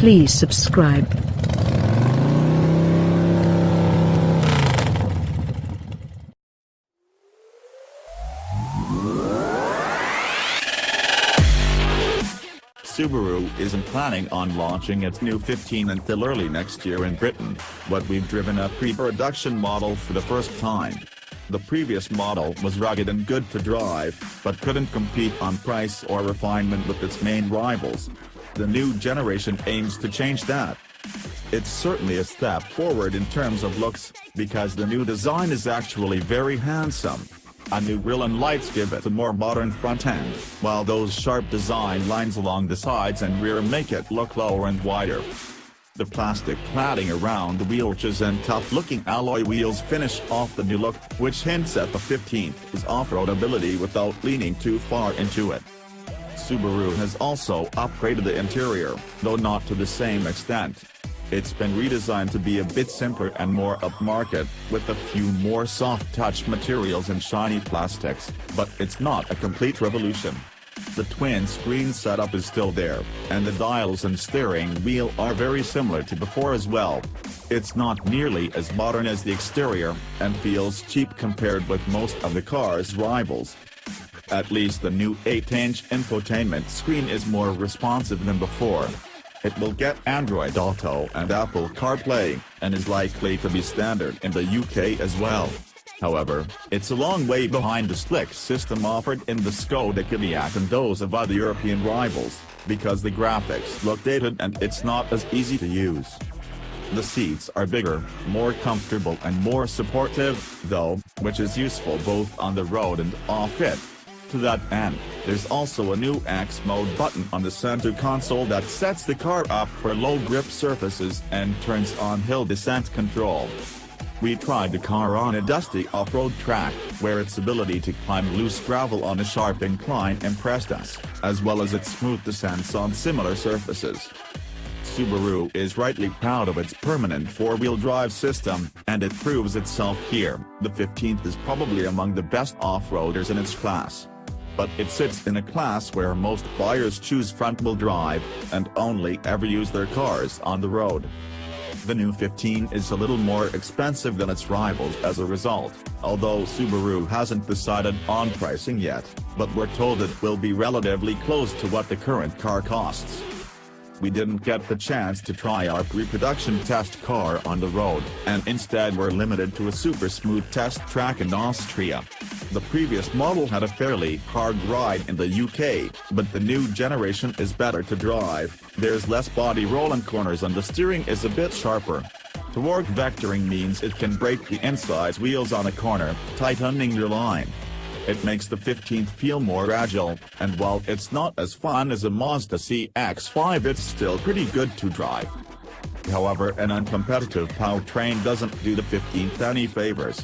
Please subscribe. Subaru isn't planning on launching its new 15 until early next year in Britain, but we've driven a pre-production model for the first time. The previous model was rugged and good to drive, but couldn't compete on price or refinement with its main rivals. The new generation aims to change that. It's certainly a step forward in terms of looks, because the new design is actually very handsome. A new grille and lights give it a more modern front end, while those sharp design lines along the sides and rear make it look lower and wider. The plastic cladding around the wheel arches and tough-looking alloy wheels finish off the new look, which hints at the 15's off-road ability without leaning too far into it. Subaru has also upgraded the interior, though not to the same extent. It's been redesigned to be a bit simpler and more upmarket, with a few more soft-touch materials and shiny plastics, but it's not a complete revolution. The twin-screen setup is still there, and the dials and steering wheel are very similar to before as well. It's not nearly as modern as the exterior, and feels cheap compared with most of the car's rivals. At least the new 8-inch infotainment screen is more responsive than before. It will get Android Auto and Apple CarPlay, and is likely to be standard in the UK as well. However, it's a long way behind the slick system offered in the Skoda Kodiaq and those of other European rivals, because the graphics look dated and it's not as easy to use. The seats are bigger, more comfortable and more supportive, though, which is useful both on the road and off-it. To that end, there's also a new X mode button on the center console that sets the car up for low grip surfaces and turns on hill descent control. We tried the car on a dusty off-road track, where its ability to climb loose gravel on a sharp incline impressed us, as well as its smooth descents on similar surfaces. Subaru is rightly proud of its permanent four-wheel drive system, and it proves itself here. The 15th is probably among the best off-roaders in its class. But it sits in a class where most buyers choose front-wheel drive, and only ever use their cars on the road. The new 15 is a little more expensive than its rivals as a result, although Subaru hasn't decided on pricing yet, but we're told it will be relatively close to what the current car costs. We didn't get the chance to try our pre-production test car on the road, and instead were limited to a super smooth test track in Austria. The previous model had a fairly hard ride in the UK, but the new generation is better to drive. There's less body roll in corners and the steering is a bit sharper. Torque vectoring means it can break the inside wheels on a corner, tightening your line. It makes the 15th feel more agile, and while it's not as fun as a Mazda CX-5, it's still pretty good to drive. However, an uncompetitive powertrain doesn't do the 15th any favors.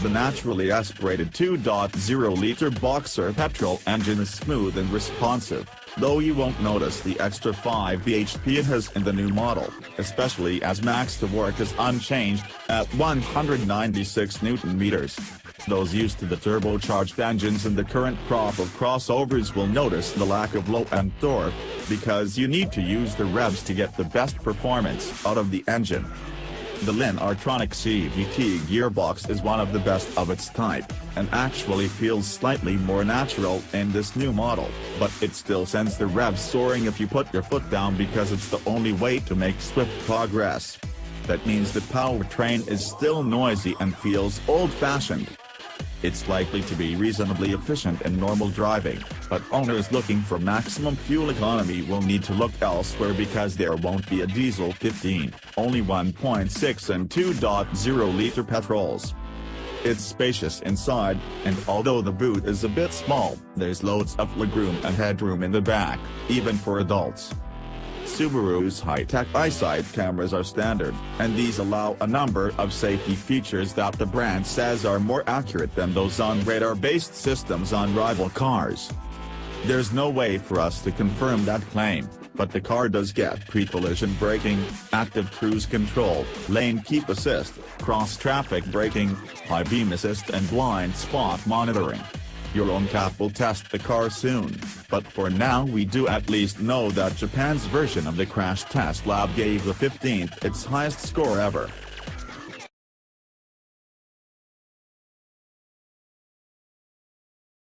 The naturally aspirated 2.0-liter boxer petrol engine is smooth and responsive, though you won't notice the extra 5 bhp it has in the new model, especially as max torque is unchanged, at 196 Nm. Those used to the turbocharged engines in the current crop of crossovers will notice the lack of low-end torque, because you need to use the revs to get the best performance out of the engine. The Cvt Gearbox is one of the best of its type, and actually feels slightly more natural in this new model, but it still sends the revs soaring if you put your foot down, because it's the only way to make swift progress. That means the powertrain is still noisy and feels old-fashioned. It's likely to be reasonably efficient in normal driving, but owners looking for maximum fuel economy will need to look elsewhere, because there won't be a diesel 15, only 1.6 and 2.0-liter petrols. It's spacious inside, and although the boot is a bit small, there's loads of legroom and headroom in the back, even for adults. Subaru's high-tech eyesight cameras are standard, and these allow a number of safety features that the brand says are more accurate than those on radar-based systems on rival cars. There's no way for us to confirm that claim, but the car does get pre-collision braking, active cruise control, lane keep assist, cross-traffic braking, high beam assist and blind spot monitoring. Your own cap will test the car soon, but for now we do at least know that Japan's version of the crash test lab gave the 15th its highest score ever.